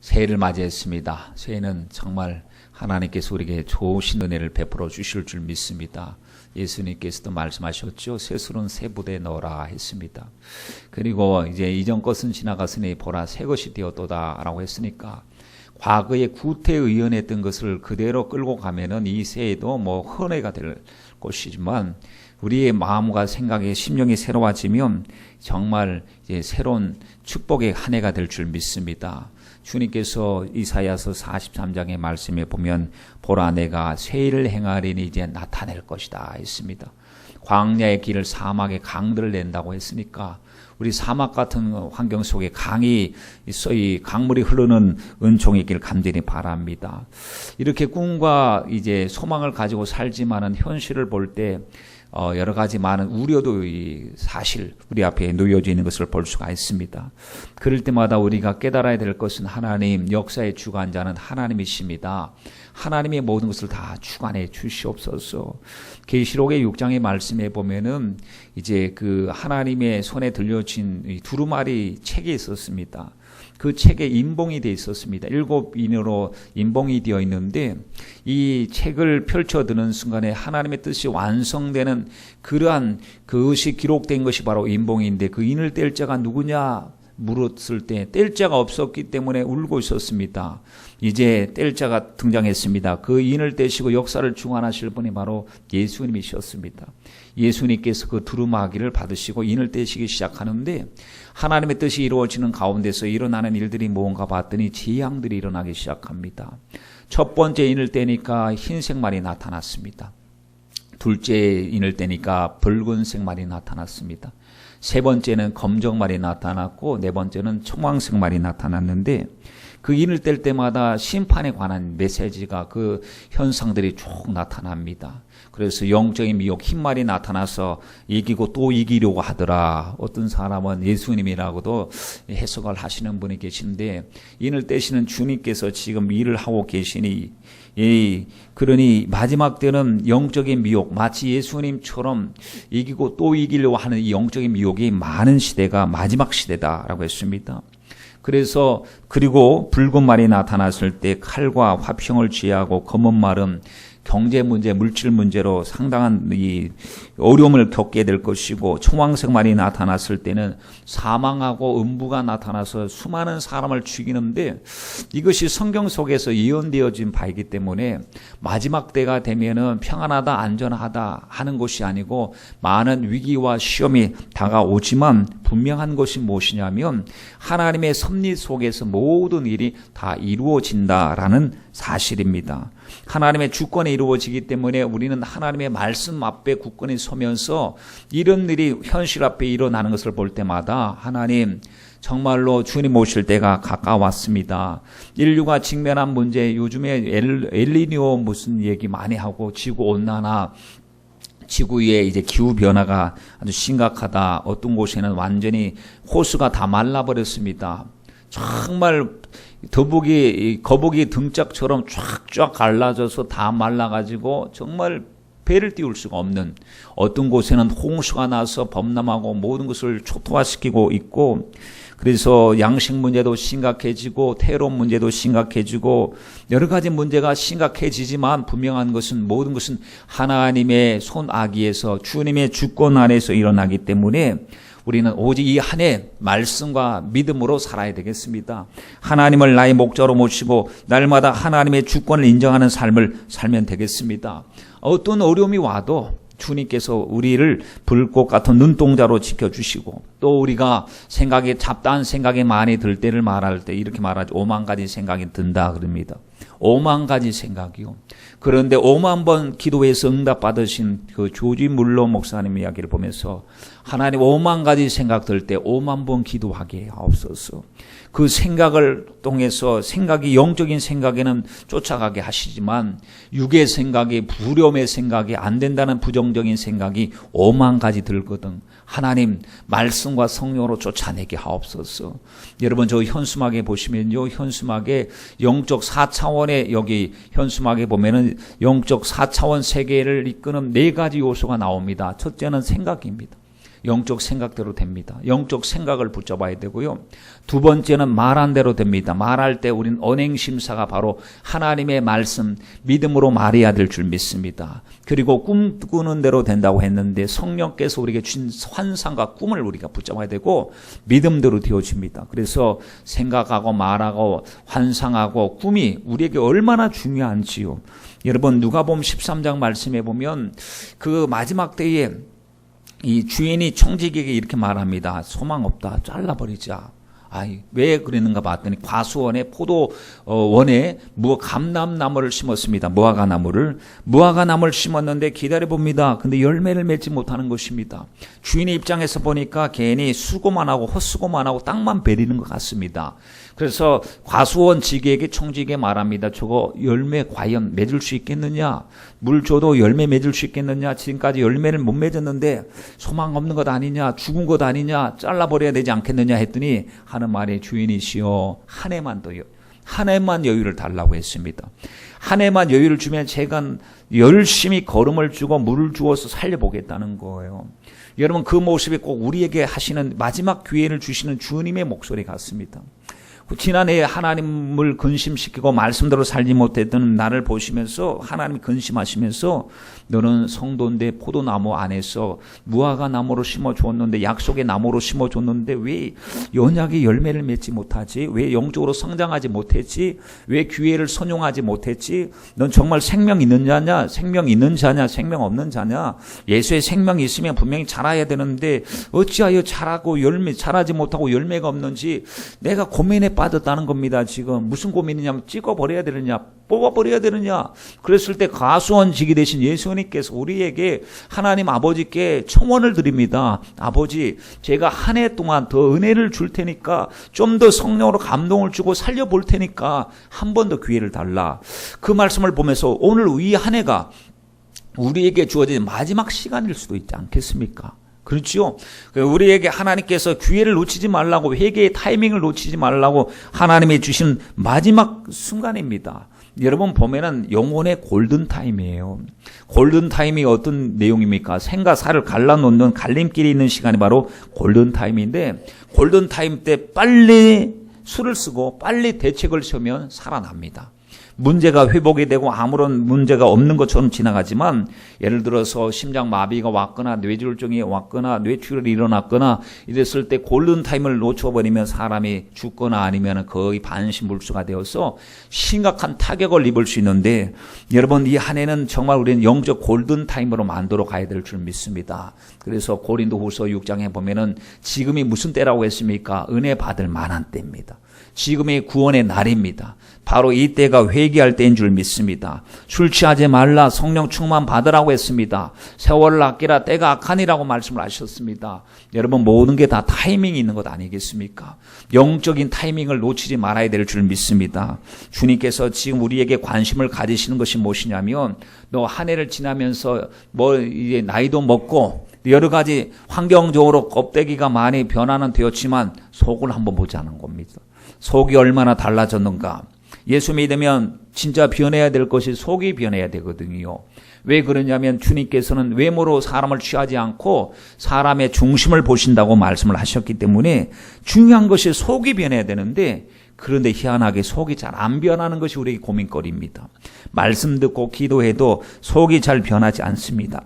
새해를 맞이했습니다. 새해는 정말 하나님께서 우리에게 좋으신 은혜를 베풀어 주실 줄 믿습니다. 예수님께서도 말씀하셨죠. 새술은 새 부대에 넣어라 했습니다. 그리고 이제 이전 것은 지나갔으니 보라 새 것이 되었도다 라고 했으니까 과거에 구태의연했던 것을 그대로 끌고 가면은 이 새해도 헌해가 될 것이지만 우리의 마음과 생각의 심령이 새로워지면 정말 이제 새로운 축복의 한 해가 될 줄 믿습니다. 주님께서 이사야서 43장의 말씀에 보면 보라 내가 새일을 행하리니 이제 나타낼 것이다 했습니다. 광야의 길을 사막의 강들을 낸다고 했으니까 우리 사막 같은 환경 속에 강이 있어 이 강물이 흐르는 은총의 길 간절히 바랍니다. 이렇게 꿈과 이제 소망을 가지고 살지만은 현실을 볼 때 여러 가지 많은 우려도 사실 우리 앞에 놓여져 있는 것을 볼 수가 있습니다. 그럴 때마다 우리가 깨달아야 될 것은 하나님 역사의 주관자는 하나님이십니다. 하나님의 모든 것을 다 주관해 주시옵소서. 계시록의 6장의 말씀에 보면은 이제 그 하나님의 손에 들려진 두루마리 책이 있었습니다. 그 책에 인봉이 되어 있었습니다. 7인으로 인봉이 되어 있는데 이 책을 펼쳐드는 순간에 하나님의 뜻이 완성되는 그러한 그것이 기록된 것이 바로 인봉인데 그 인을 뗄 자가 누구냐 물었을 때 뗄 자가 없었기 때문에 울고 있었습니다. 이제 뗄 자가 등장했습니다. 그 인을 떼시고 역사를 중환하실 분이 바로 예수님이셨습니다. 예수님께서 그 두루마기를 받으시고 인을 떼시기 시작하는데 하나님의 뜻이 이루어지는 가운데서 일어나는 일들이 뭔가 봤더니 재앙들이 일어나기 시작합니다. 첫 번째 인을 떼니까 흰색 말이 나타났습니다. 둘째 인을 떼니까 붉은색 말이 나타났습니다. 세 번째는 검정 말이 나타났고 네 번째는 청황색 말이 나타났는데 그 인을 뗄 때마다 심판에 관한 메시지가 그 현상들이 쭉 나타납니다. 그래서 영적인 미혹 흰말이 나타나서 이기고 또 이기려고 하더라. 어떤 사람은 예수님이라고도 해석을 하시는 분이 계신데 인을 떼시는 주님께서 지금 일을 하고 계시니 그러니 마지막 때는 영적인 미혹 마치 예수님처럼 이기고 또 이기려고 하는 이 영적인 미혹이 많은 시대가 마지막 시대다라고 했습니다. 그래서 그리고 붉은 말이 나타났을 때 칼과 화평을 취하고 검은 말은 경제 문제, 물질 문제로 상당한 이 어려움을 겪게 될 것이고 청황색 말이 나타났을 때는 사망하고 음부가 나타나서 수많은 사람을 죽이는데 이것이 성경 속에서 예언되어진 바이기 때문에 마지막 때가 되면은 평안하다, 안전하다 하는 것이 아니고 많은 위기와 시험이 다가오지만 분명한 것이 무엇이냐면 하나님의 섭리 속에서 모든 일이 다 이루어진다라는 사실입니다. 하나님의 주권에 이루어지기 때문에 우리는 하나님의 말씀 앞에 굳건히 서면서 이런 일이 현실 앞에 일어나는 것을 볼 때마다 하나님 정말로 주님 오실 때가 가까웠습니다. 인류가 직면한 문제 요즘에 엘니뇨 무슨 얘기 많이 하고 지구온난화 지구 위에 이제 기후 변화가 아주 심각하다. 어떤 곳에는 완전히 호수가 다 말라버렸습니다. 정말 거북이 등짝처럼 쫙쫙 갈라져서 다 말라가지고 정말 배를 띄울 수가 없는 어떤 곳에는 홍수가 나서 범람하고 모든 것을 초토화시키고 있고 그래서 양식 문제도 심각해지고 테러 문제도 심각해지고 여러 가지 문제가 심각해지지만 분명한 것은 모든 것은 하나님의 손아귀에서 주님의 주권 아래에서 일어나기 때문에 우리는 오직 이 한 해 말씀과 믿음으로 살아야 되겠습니다. 하나님을 나의 목자로 모시고 날마다 하나님의 주권을 인정하는 삶을 살면 되겠습니다. 어떤 어려움이 와도 주님께서 우리를 불꽃 같은 눈동자로 지켜주시고 또 우리가 잡다한 생각이 많이 들 때를 말할 때 이렇게 말하죠. 5만 가지 생각이 든다 그럽니다. 5만 가지 생각이요. 그런데 5만 번 기도해서 응답받으신 그 조지 물러 목사님 이야기를 보면서 하나님 5만 가지 생각 들 때 5만 번 기도하게 하옵소서. 그 생각을 통해서 생각이 영적인 생각에는 쫓아가게 하시지만 육의 생각이 불렴의 생각이 안 된다는 부정적인 생각이 5만 가지 들거든. 하나님 말씀과 성령으로 쫓아내게 하옵소서. 여러분 저 현수막에 보시면요. 현수막에 영적 4차원의 여기 현수막에 보면은 영적 4차원 세계를 이끄는 4가지 요소가 나옵니다. 첫째는 생각입니다. 영적 생각대로 됩니다. 영적 생각을 붙잡아야 되고요. 두 번째는 말한 대로 됩니다. 말할 때 우린 언행심사가 바로 하나님의 말씀, 믿음으로 말해야 될 줄 믿습니다. 그리고 꿈꾸는 대로 된다고 했는데 성령께서 우리에게 준 환상과 꿈을 우리가 붙잡아야 되고 믿음대로 되어집니다. 그래서 생각하고 말하고 환상하고 꿈이 우리에게 얼마나 중요한지요. 여러분 누가복음 13장 말씀에 보면 그 마지막 때에 이 주인이 청지기에게 이렇게 말합니다. 소망 없다. 잘라버리자. 왜 그랬는가 봤더니 과수원에 포도원에 감람나무를 심었습니다. 무화과나무를 심었는데 기다려봅니다. 근데 열매를 맺지 못하는 것입니다. 주인의 입장에서 보니까 괜히 수고만 하고 헛수고만 하고 땅만 베리는 것 같습니다. 그래서 과수원 지기에게 청지기에게 말합니다. 저거 열매 과연 맺을 수 있겠느냐? 물 줘도 열매 맺을 수 있겠느냐? 지금까지 열매를 못 맺었는데 소망 없는 것 아니냐? 죽은 것 아니냐? 잘라버려야 되지 않겠느냐? 했더니 하는 말에 주인이시여 한 해만 여유를 달라고 했습니다. 한 해만 여유를 주면 제가 열심히 거름을 주고 물을 주어서 살려보겠다는 거예요. 여러분 그 모습이 꼭 우리에게 하시는 마지막 기회를 주시는 주님의 목소리 같습니다. 지난해에 하나님을 근심시키고 말씀대로 살지 못했던 나를 보시면서 하나님이 근심하시면서 너는 성도인데 포도나무 안에서 무화과 나무로 심어줬는데 약속의 나무로 심어줬는데 왜 연약의 열매를 맺지 못하지? 왜 영적으로 성장하지 못했지? 왜 기회를 선용하지 못했지? 넌 정말 생명 있는 자냐? 생명 있는 자냐? 생명 없는 자냐? 예수의 생명이 있으면 분명히 자라야 되는데 어찌하여 자라지 못하고 열매가 없는지 내가 고민에 빠졌다는 겁니다. 지금 무슨 고민이냐면 찍어버려야 되느냐 뽑아버려야 되느냐. 그랬을 때 과수원 지기 대신 예수님께서 우리에게 하나님 아버지께 청원을 드립니다. 아버지 제가 한 해 동안 더 은혜를 줄 테니까 좀 더 성령으로 감동을 주고 살려볼 테니까 한 번 더 기회를 달라. 그 말씀을 보면서 오늘 이 한 해가 우리에게 주어진 마지막 시간일 수도 있지 않겠습니까? 그렇죠? 우리에게 하나님께서 기회를 놓치지 말라고 회개의 타이밍을 놓치지 말라고 하나님이 주신 마지막 순간입니다. 여러분 보면은 영혼의 골든타임이에요. 골든타임이 어떤 내용입니까? 생과 사를 갈라놓는 갈림길이 있는 시간이 바로 골든타임인데 골든타임 때 빨리 술을 쓰고 빨리 대책을 세우면 살아납니다. 문제가 회복이 되고 아무런 문제가 없는 것처럼 지나가지만 예를 들어서 심장마비가 왔거나 뇌졸중이 왔거나 뇌출혈이 일어났거나 이랬을 때 골든타임을 놓쳐버리면 사람이 죽거나 아니면 거의 반신불수가 되어서 심각한 타격을 입을 수 있는데 여러분 이 한 해는 정말 우리는 영적 골든타임으로 만들어 가야 될 줄 믿습니다. 그래서 고린도후서 6장에 보면은 지금이 무슨 때라고 했습니까? 은혜 받을 만한 때입니다. 지금이 구원의 날입니다. 바로 이 때가 회개할 때인 줄 믿습니다. 술 취하지 말라 성령 충만 받으라고 했습니다. 세월을 아끼라 때가 악하니라고 말씀을 하셨습니다. 여러분 모든 게 다 타이밍이 있는 것 아니겠습니까? 영적인 타이밍을 놓치지 말아야 될 줄 믿습니다. 주님께서 지금 우리에게 관심을 가지시는 것이 무엇이냐면 너 한 해를 지나면서 이제 나이도 먹고 여러 가지 환경적으로 껍데기가 많이 변화는 되었지만 속을 한번 보자는 겁니다. 속이 얼마나 달라졌는가. 예수 믿으면 진짜 변해야 될 것이 속이 변해야 되거든요. 왜 그러냐면 주님께서는 외모로 사람을 취하지 않고 사람의 중심을 보신다고 말씀을 하셨기 때문에 중요한 것이 속이 변해야 되는데 그런데 희한하게 속이 잘 안 변하는 것이 우리의 고민거리입니다. 말씀 듣고 기도해도 속이 잘 변하지 않습니다.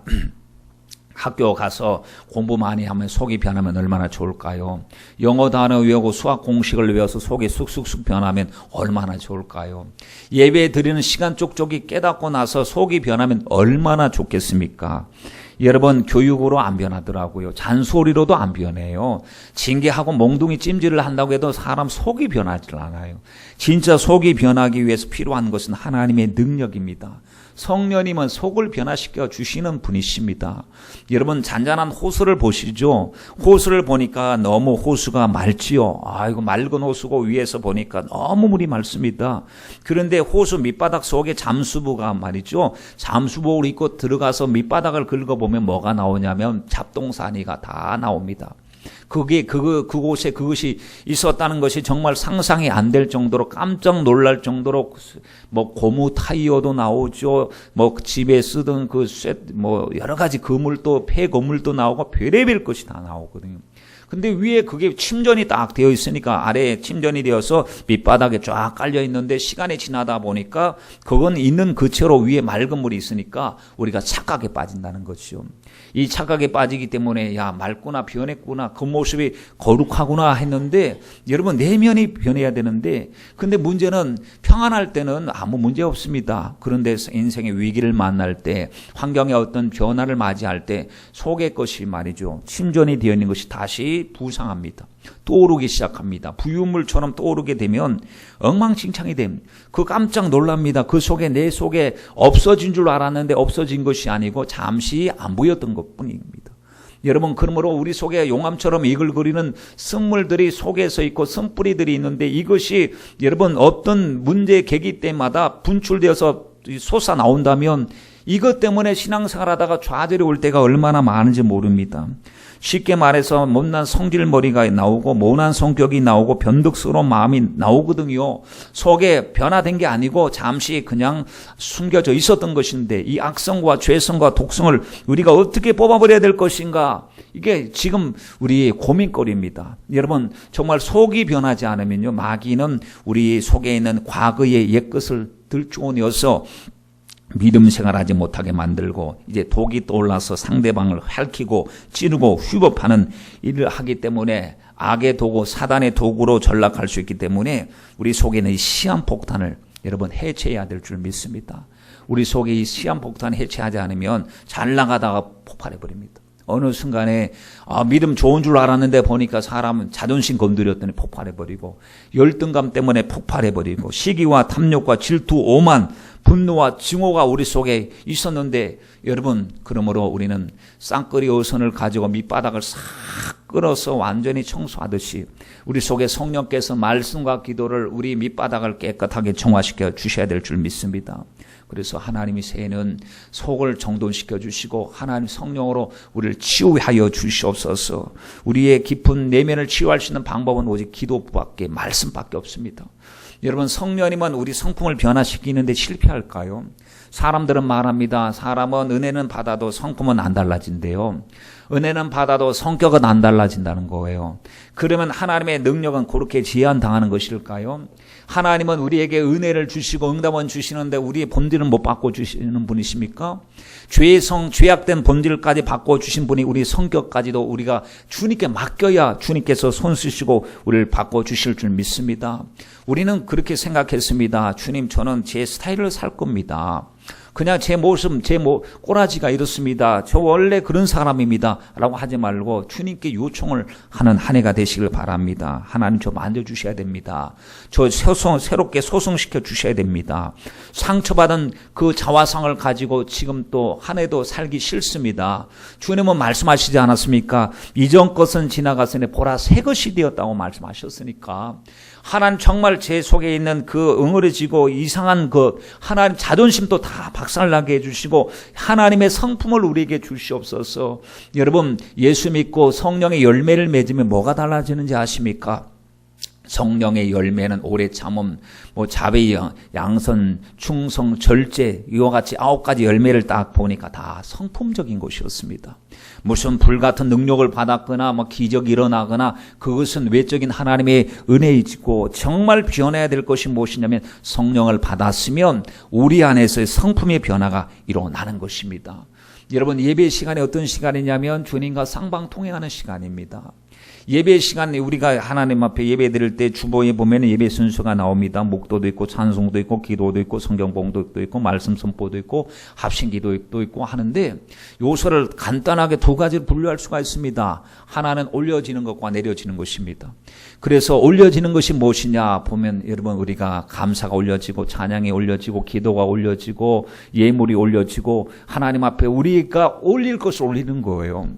학교 가서 공부 많이 하면 속이 변하면 얼마나 좋을까요? 영어 단어 외우고 수학 공식을 외워서 속이 쑥쑥쑥 변하면 얼마나 좋을까요? 예배 드리는 시간 쪽쪽이 깨닫고 나서 속이 변하면 얼마나 좋겠습니까? 여러분 교육으로 안 변하더라고요. 잔소리로도 안 변해요. 징계하고 몽둥이 찜질을 한다고 해도 사람 속이 변하지 않아요. 진짜 속이 변하기 위해서 필요한 것은 하나님의 능력입니다. 성령님은 속을 변화시켜 주시는 분이십니다. 여러분 잔잔한 호수를 보시죠. 호수를 보니까 너무 호수가 맑지요. 아이고 맑은 호수고 위에서 보니까 너무 물이 맑습니다. 그런데 호수 밑바닥 속에 잠수부가 말이죠. 잠수복을 입고 들어가서 밑바닥을 긁어보면 뭐가 나오냐면 잡동사니가 다 나옵니다. 그곳에 그것이 있었다는 것이 정말 상상이 안 될 정도로 깜짝 놀랄 정도로 뭐 고무 타이어도 나오죠. 뭐 집에 쓰던 뭐 여러 가지 그물도 폐거물도 나오고 별의별 것이 다 나오거든요. 근데 위에 그게 침전이 딱 되어 있으니까 아래에 침전이 되어서 밑바닥에 쫙 깔려 있는데 시간이 지나다 보니까 그건 있는 그채로 위에 맑은 물이 있으니까 우리가 착각에 빠진다는 것이죠. 이 착각에 빠지기 때문에 야 맑구나 변했구나 그 모습이 거룩하구나 했는데 여러분 내면이 변해야 되는데 근데 문제는 평안할 때는 아무 문제 없습니다. 그런데 인생의 위기를 만날 때 환경의 어떤 변화를 맞이할 때 속의 것이 말이죠. 침전이 되어 있는 것이 다시 부상합니다. 떠오르기 시작합니다. 부유물처럼 떠오르게 되면 엉망진창이 됩니다. 그 깜짝 놀랍니다. 그 속에 내 속에 없어진 줄 알았는데 없어진 것이 아니고 잠시 안 보였던 것뿐입니다. 여러분 그러므로 우리 속에 용암처럼 이글거리는 쓴물들이 속에서 있고 쓴뿌리들이 있는데 이것이 여러분 어떤 문제 계기 때마다 분출되어서 솟아 나온다면 이것 때문에 신앙생활하다가 좌절이 올 때가 얼마나 많은지 모릅니다. 쉽게 말해서 못난 성질머리가 나오고 모난 성격이 나오고 변덕스러운 마음이 나오거든요. 속에 변화된 게 아니고 잠시 그냥 숨겨져 있었던 것인데 이 악성과 죄성과 독성을 우리가 어떻게 뽑아버려야 될 것인가 이게 지금 우리의 고민거리입니다. 여러분 정말 속이 변하지 않으면요 마귀는 우리 속에 있는 과거의 옛것을 들추어내어서 믿음 생활하지 못하게 만들고 이제 독이 떠올라서 상대방을 핥히고 찌르고 휘법하는 일을 하기 때문에 악의 도구 사단의 도구로 전락할 수 있기 때문에 우리 속에 있는 이 시한폭탄을 여러분 해체해야 될 줄 믿습니다. 우리 속에 이 시한폭탄 해체하지 않으면 잘 나가다가 폭발해버립니다. 어느 순간에 믿음 좋은 줄 알았는데 보니까 사람은 자존심 건드렸더니 폭발해버리고 열등감 때문에 폭발해버리고 시기와 탐욕과 질투, 오만, 분노와 증오가 우리 속에 있었는데 여러분 그러므로 우리는 쌍끌이 어선을 가지고 밑바닥을 싹 끌어서 완전히 청소하듯이 우리 속에 성령께서 말씀과 기도를 우리 밑바닥을 깨끗하게 정화시켜 주셔야 될 줄 믿습니다. 그래서 하나님이 새해는 속을 정돈시켜 주시고 하나님 성령으로 우리를 치유하여 주시옵소서. 우리의 깊은 내면을 치유할 수 있는 방법은 오직 기도밖에 말씀밖에 없습니다. 여러분 성령님은 우리 성품을 변화시키는데 실패할까요? 사람들은 말합니다. 사람은 은혜는 받아도 성품은 안 달라진대요. 은혜는 받아도 성격은 안 달라진다는 거예요. 그러면 하나님의 능력은 그렇게 제한당하는 것일까요? 하나님은 우리에게 은혜를 주시고 응답은 주시는데 우리의 본질은 못 바꿔주시는 분이십니까? 죄악된 본질까지 바꿔주신 분이 우리 성격까지도 우리가 주님께 맡겨야 주님께서 손 쓰시고 우리를 바꿔주실 줄 믿습니다. 우리는 그렇게 생각했습니다. 주님 저는 제 스타일을 살 겁니다. 그냥 제 모습, 꼬라지가 이렇습니다. 저 원래 그런 사람입니다. 라고 하지 말고 주님께 요청을 하는 한 해가 되시길 바랍니다. 하나님 저 만져주셔야 됩니다. 저 새롭게 소성시켜 주셔야 됩니다. 상처받은 그 자화상을 가지고 지금 또 한 해도 살기 싫습니다. 주님은 말씀하시지 않았습니까? 이전 것은 지나갔으니 보라 새 것이 되었다고 말씀하셨으니까 하나님 정말 제 속에 있는 그 응어려지고 이상한 그 하나님 자존심도 다 박살나게 해주시고 하나님의 성품을 우리에게 주시옵소서. 여러분 예수 믿고 성령의 열매를 맺으면 뭐가 달라지는지 아십니까? 성령의 열매는 오래 참음, 자비, 양선, 충성, 절제 이와 같이 9가지 열매를 딱 보니까 다 성품적인 것이었습니다. 무슨 불같은 능력을 받았거나 기적이 일어나거나 그것은 외적인 하나님의 은혜이고 정말 변해야 될 것이 무엇이냐면 성령을 받았으면 우리 안에서의 성품의 변화가 일어나는 것입니다. 여러분 예배 시간이 어떤 시간이냐면 주님과 쌍방통행하는 시간입니다. 예배 시간에 우리가 하나님 앞에 예배 드릴 때 주보에 보면 예배 순서가 나옵니다. 목도도 있고 찬송도 있고 기도도 있고 성경 봉독도 있고 말씀 선포도 있고 합심 기도도 있고 하는데 요소를 간단하게 2가지로 분류할 수가 있습니다. 하나는 올려지는 것과 내려지는 것입니다. 그래서 올려지는 것이 무엇이냐 보면 여러분 우리가 감사가 올려지고 찬양이 올려지고 기도가 올려지고 예물이 올려지고 하나님 앞에 우리가 올릴 것을 올리는 거예요.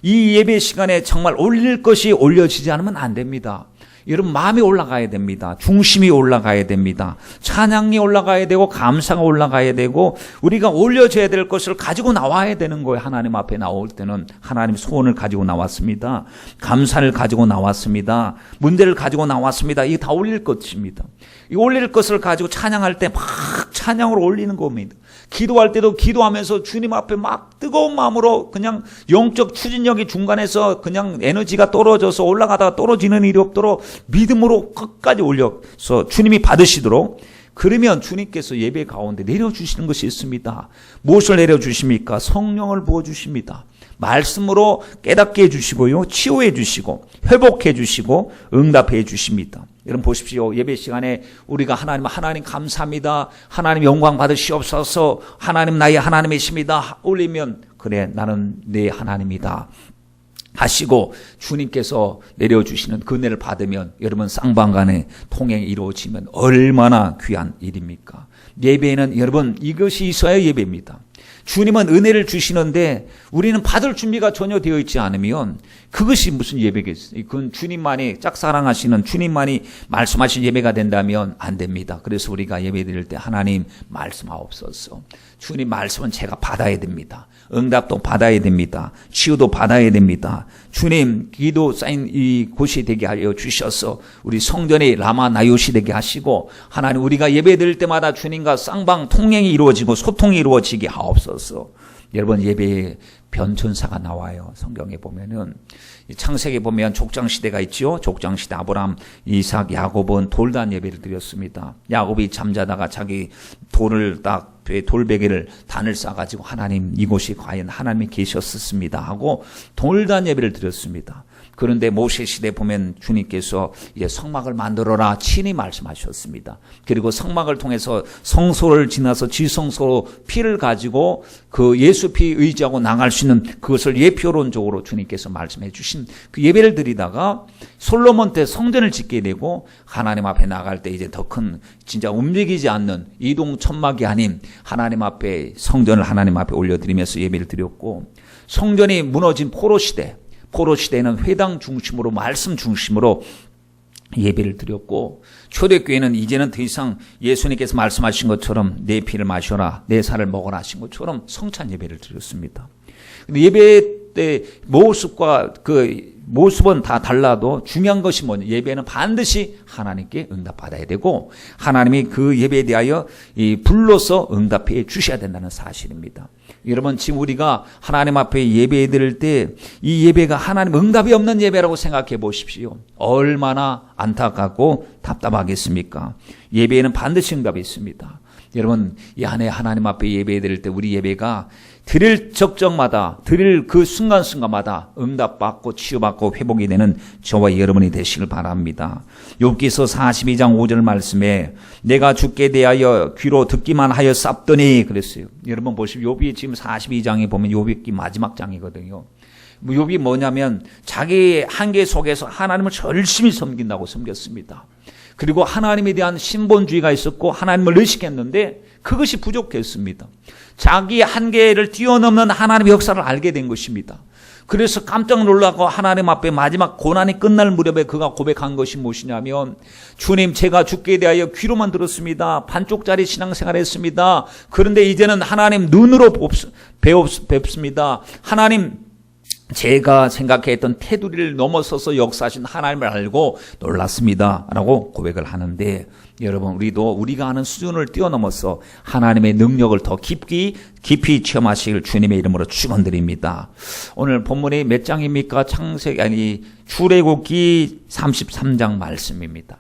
이 예배 시간에 정말 올릴 것이 올려지지 않으면 안 됩니다. 여러분 마음이 올라가야 됩니다. 중심이 올라가야 됩니다. 찬양이 올라가야 되고 감사가 올라가야 되고 우리가 올려줘야 될 것을 가지고 나와야 되는 거예요. 하나님 앞에 나올 때는 하나님 소원을 가지고 나왔습니다. 감사를 가지고 나왔습니다. 문제를 가지고 나왔습니다. 이게 다 올릴 것입니다. 이 올릴 것을 가지고 찬양할 때 막 찬양으로 올리는 겁니다. 기도할 때도 기도하면서 주님 앞에 막 뜨거운 마음으로 그냥 영적 추진력이 중간에서 그냥 에너지가 떨어져서 올라가다가 떨어지는 일이 없도록 믿음으로 끝까지 올려서 주님이 받으시도록, 그러면 주님께서 예배 가운데 내려주시는 것이 있습니다. 무엇을 내려주십니까? 성령을 부어주십니다. 말씀으로 깨닫게 해주시고요, 치유해 주시고 회복해 주시고 응답해 주십니다. 여러분 보십시오. 예배 시간에 우리가 하나님 감사합니다, 하나님 영광 받으시옵소서, 하나님 나의 하나님이십니다 올리면, 그래 나는 내 하나님이다 하시고 주님께서 내려주시는 그 은혜를 받으면 여러분 쌍방간의 통행이 이루어지면 얼마나 귀한 일입니까? 예배에는 여러분 이것이 있어야 예배입니다. 주님은 은혜를 주시는데 우리는 받을 준비가 전혀 되어 있지 않으면 그것이 무슨 예배겠어요? 그건 주님만이 짝사랑하시는 주님만이 말씀하신 예배가 된다면 안 됩니다. 그래서 우리가 예배 드릴 때 하나님 말씀하옵소서. 주님 말씀은 제가 받아야 됩니다. 응답도 받아야 됩니다. 치유도 받아야 됩니다. 주님 기도 쌓인 이 곳이 되게 하여 주셔서 우리 성전이 라마 나요시 되게 하시고, 하나님 우리가 예배 드릴 때마다 주님과 쌍방 통행이 이루어지고 소통이 이루어지게 하옵소서. 여러분 예배에 변천사가 나와요. 성경에 보면은 창세기에 보면 족장시대가 있죠. 족장시대 아브라함, 이삭, 야곱은 돌단 예배를 드렸습니다. 야곱이 잠자다가 자기 돌을 딱 돌베개를 단을 싸가지고 하나님 이곳이 과연 하나님이 계셨습니다 하고 돌단 예배를 드렸습니다. 그런데 모세 시대 보면 주님께서 이제 성막을 만들어라 친히 말씀하셨습니다. 그리고 성막을 통해서 성소를 지나서 지성소로 피를 가지고 그 예수 피 의지하고 나갈 수 있는 그것을 예표론적으로 주님께서 말씀해 주신 그 예배를 드리다가 솔로몬 때 성전을 짓게 되고 하나님 앞에 나갈 때 이제 더 큰 진짜 움직이지 않는 이동 천막이 아닌 하나님 앞에 성전을 하나님 앞에 올려드리면서 예배를 드렸고, 성전이 무너진 포로시대에는 회당 중심으로 말씀 중심으로 예배를 드렸고, 초대교회는 이제는 더 이상 예수님께서 말씀하신 것처럼 내 피를 마셔라 내 살을 먹어라 하신 것처럼 성찬 예배를 드렸습니다. 근데 예배 때 모습은 다 달라도 중요한 것이 뭐냐, 예배는 반드시 하나님께 응답받아야 되고 하나님이 그 예배에 대하여 이 불로서 응답해 주셔야 된다는 사실입니다. 여러분 지금 우리가 하나님 앞에 예배 드릴 때 이 예배가 하나님 응답이 없는 예배라고 생각해 보십시오. 얼마나 안타깝고 답답하겠습니까? 예배에는 반드시 응답이 있습니다. 여러분 이 한 해 하나님 앞에 예배 드릴 때 우리 예배가 드릴 적적마다 드릴 그 순간순간마다 응답받고 치유받고 회복이 되는 저와 여러분이 되시길 바랍니다. 욥기서 42장 5절 말씀에 내가 주께 대하여 귀로 듣기만 하여 쌌더니 그랬어요. 여러분 보시면 욥이 지금 42장에 보면 욥기 마지막 장이거든요. 욥이 뭐냐면 자기 한계 속에서 하나님을 열심히 섬긴다고 섬겼습니다. 그리고 하나님에 대한 신본주의가 있었고 하나님을 의식했는데 그것이 부족했습니다. 자기 한계를 뛰어넘는 하나님의 역사를 알게 된 것입니다. 그래서 깜짝 놀라고 하나님 앞에 마지막 고난이 끝날 무렵에 그가 고백한 것이 무엇이냐면, 주님 제가 주께 대하여 귀로만 들었습니다. 반쪽짜리 신앙생활 했습니다. 그런데 이제는 하나님 눈으로 뵙습니다. 하나님 제가 생각했던 테두리를 넘어서서 역사하신 하나님을 알고 놀랐습니다 라고 고백을 하는데, 여러분 우리가 아는 수준을 뛰어넘어서 하나님의 능력을 더 깊이 체험하시길 주님의 이름으로 축원드립니다. 오늘 본문이 몇 장입니까? 출애굽기 33장 말씀입니다.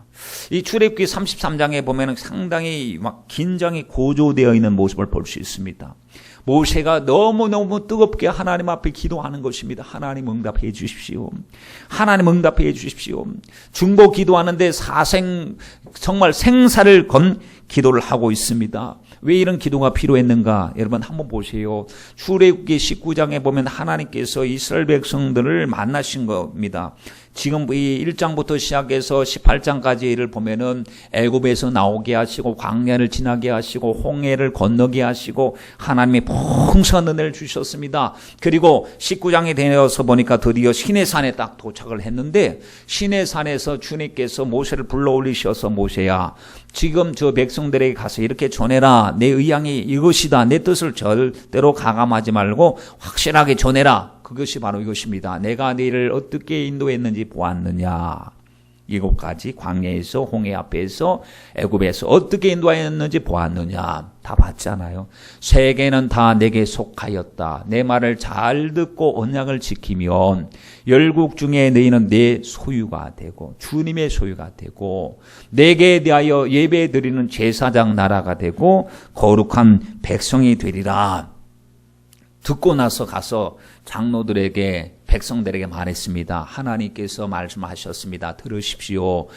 이 출애굽기 33장에 보면 상당히 막 긴장이 고조되어 있는 모습을 볼 수 있습니다. 모세가 너무너무 뜨겁게 하나님 앞에 기도하는 것입니다. 하나님 응답해 주십시오. 하나님 응답해 주십시오. 중보 기도하는데 정말 생사를 건 기도를 하고 있습니다. 왜 이런 기도가 필요했는가? 여러분 한번 보세요. 출애굽기 19장에 보면 하나님께서 이스라엘 백성들을 만나신 겁니다. 지금 이 1장부터 시작해서 18장까지를 보면은 애굽에서 나오게 하시고 광야를 지나게 하시고 홍해를 건너게 하시고 하나님이 풍성한 은혜를 주셨습니다. 그리고 19장에 되어서 보니까 드디어 시내산에 딱 도착을 했는데 시내산에서 주님께서 모세를 불러올리셔서 모세야 지금 저 백성들에게 가서 이렇게 전해라. 내 의향이 이것이다. 내 뜻을 절대로 가감하지 말고 확실하게 전해라. 그것이 바로 이것입니다. 내가 너희를 어떻게 인도했는지 보았느냐. 이곳까지 광야에서 홍해 앞에서 애굽에서 어떻게 인도하였는지 보았느냐. 다 봤잖아요. 세계는 다 내게 속하였다. 내 말을 잘 듣고 언약을 지키면 열국 중에 너희는 내 소유가 되고 주님의 소유가 되고 내게 대하여 예배드리는 제사장 나라가 되고 거룩한 백성이 되리라. 듣고 나서 가서 장로들에게 백성들에게 말했습니다. 하나님께서 말씀하셨습니다. 들으십시오.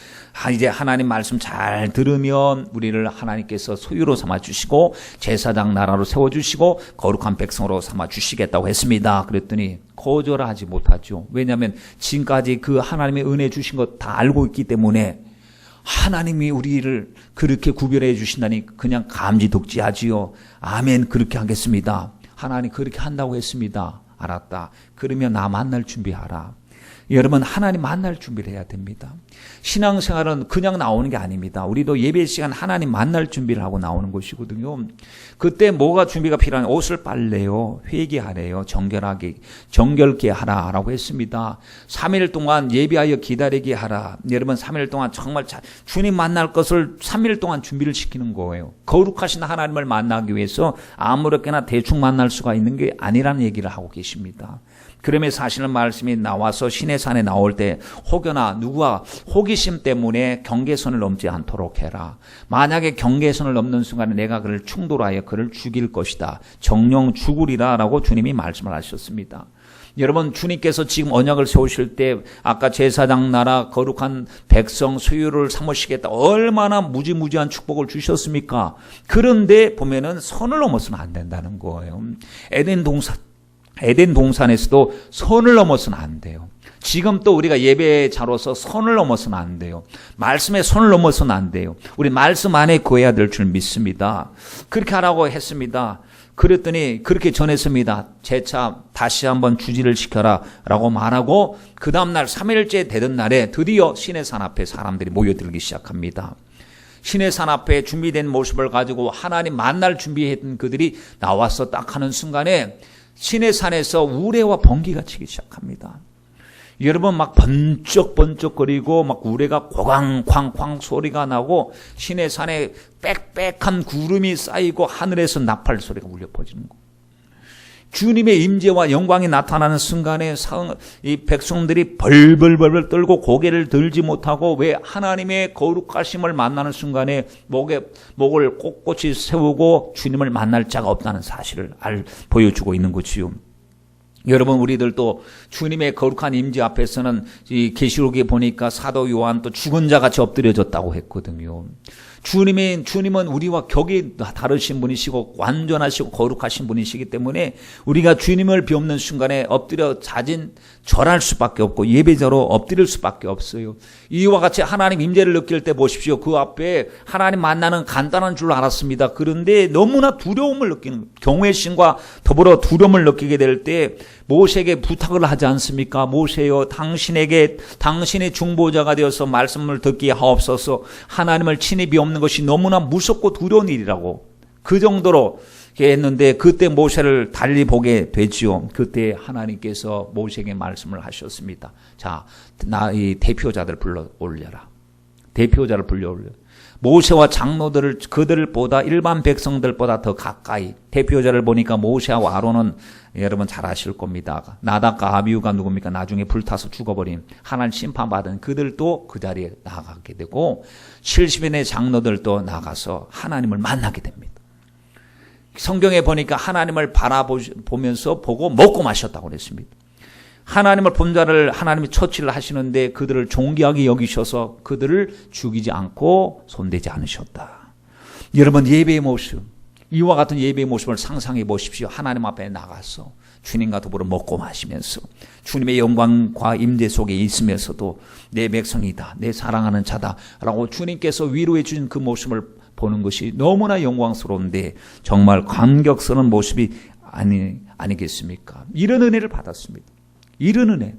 이제 하나님 말씀 잘 들으면 우리를 하나님께서 소유로 삼아주시고 제사장 나라로 세워주시고 거룩한 백성으로 삼아주시겠다고 했습니다. 그랬더니 거절하지 못하죠. 왜냐하면 지금까지 그 하나님의 은혜 주신 것 다 알고 있기 때문에 하나님이 우리를 그렇게 구별해 주신다니 그냥 감지독지하지요. 아멘, 그렇게 하겠습니다. 하나님 그렇게 한다고 했습니다. 알았다. 그러면 나 만날 준비하라. 여러분, 하나님 만날 준비를 해야 됩니다. 신앙생활은 그냥 나오는 게 아닙니다. 우리도 예배 시간 하나님 만날 준비를 하고 나오는 것이거든요. 그때 뭐가 준비가 필요하냐? 옷을 빨래요. 회개하래요. 정결케 하라라고 했습니다. 3일 동안 예배하여 기다리게 하라. 여러분, 3일 동안 정말 주님 만날 것을 3일 동안 준비를 시키는 거예요. 거룩하신 하나님을 만나기 위해서 아무렇게나 대충 만날 수가 있는 게 아니라는 얘기를 하고 계십니다. 그러면 사실은 말씀이 나와서 시내산에 나올 때 혹여나 누구와 호기심 때문에 경계선을 넘지 않도록 해라. 만약에 경계선을 넘는 순간에 내가 그를 충돌하여 그를 죽일 것이다. 정령 죽으리라 라고 주님이 말씀을 하셨습니다. 여러분, 주님께서 지금 언약을 세우실 때 아까 제사장 나라 거룩한 백성 소유를 삼으시겠다. 얼마나 무지무지한 축복을 주셨습니까? 그런데 보면은 선을 넘어서는 안 된다는 거예요. 에덴 동산에서도 선을 넘어서는 안 돼요. 지금 또 우리가 예배자로서 선을 넘어서는 안 돼요. 말씀에 선을 넘어서는 안 돼요. 우리 말씀 안에 거해야 될 줄 믿습니다. 그렇게 하라고 했습니다. 그랬더니 그렇게 전했습니다. 재차 다시 한번 주지를 시켜라 라고 말하고 그 다음날 3일째 되던 날에 드디어 시내산 앞에 사람들이 모여들기 시작합니다. 시내산 앞에 준비된 모습을 가지고 하나님 만날 준비했던 그들이 나와서 딱 하는 순간에 시내산에서 우레와 번개가 치기 시작합니다. 여러분, 막 번쩍번쩍거리고 막 우레가 고강쾅쾅 소리가 나고 시내산에 빽빽한 구름이 쌓이고 하늘에서 나팔 소리가 울려 퍼지는 거. 주님의 임재와 영광이 나타나는 순간에 이 백성들이 벌벌벌 떨고 고개를 들지 못하고 왜 하나님의 거룩하심을 만나는 순간에 목을 꼿꼿이 세우고 주님을 만날 자가 없다는 사실을 보여주고 있는 거지요. 여러분, 우리들도 주님의 거룩한 임재 앞에서는 이 계시록에 보니까 사도 요한 또 죽은 자 같이 엎드려졌다고 했거든요. 주님은 우리와 격이 다르신 분이시고 완전하시고 거룩하신 분이시기 때문에 우리가 주님을 비옵는 순간에 엎드려 절할 수밖에 없고 예배자로 엎드릴 수밖에 없어요. 이와 같이 하나님 임재를 느낄 때 보십시오. 그 앞에 하나님 만나는 간단한 줄 알았습니다. 그런데 너무나 두려움을 느끼는, 경외심과 더불어 두려움을 느끼게 될 때 모세에게 부탁을 하지 않습니까? 모세여, 당신의 중보자가 되어서 말씀을 듣게 하옵소서. 하나님을 친히 비옵는 것이 너무나 무섭고 두려운 일이라고 그 정도로 했는데 그때 모세를 달리 보게 되지요. 그때 하나님께서 모세에게 말씀을 하셨습니다. 자, 이 대표자들 불러 올려라. 대표자를 불러 올려. 모세와 장로들을 그들보다 일반 백성들보다 더 가까이, 대표자를 보니까 모세와 아론은 여러분 잘 아실 겁니다. 나답과 아비후가 누굽니까? 나중에 불타서 죽어버린 하나님 심판받은 그들도 그 자리에 나가게 되고 70인의 장로들도 나가서 하나님을 만나게 됩니다. 성경에 보니까 하나님을 바라보면서 보고 먹고 마셨다고 그랬습니다. 하나님을 본 자를 하나님이 처치를 하시는데 그들을 존귀하게 여기셔서 그들을 죽이지 않고 손대지 않으셨다. 여러분, 예배의 모습, 이와 같은 예배의 모습을 상상해 보십시오. 하나님 앞에 나가서 주님과 더불어 먹고 마시면서 주님의 영광과 임재 속에 있으면서도 내 백성이다, 내 사랑하는 자다 라고 주님께서 위로해 주신 그 모습을 보는 것이 너무나 영광스러운데 정말 감격스러운 모습이 아니겠습니까? 이런 은혜를 받았습니다. 이런 은혜,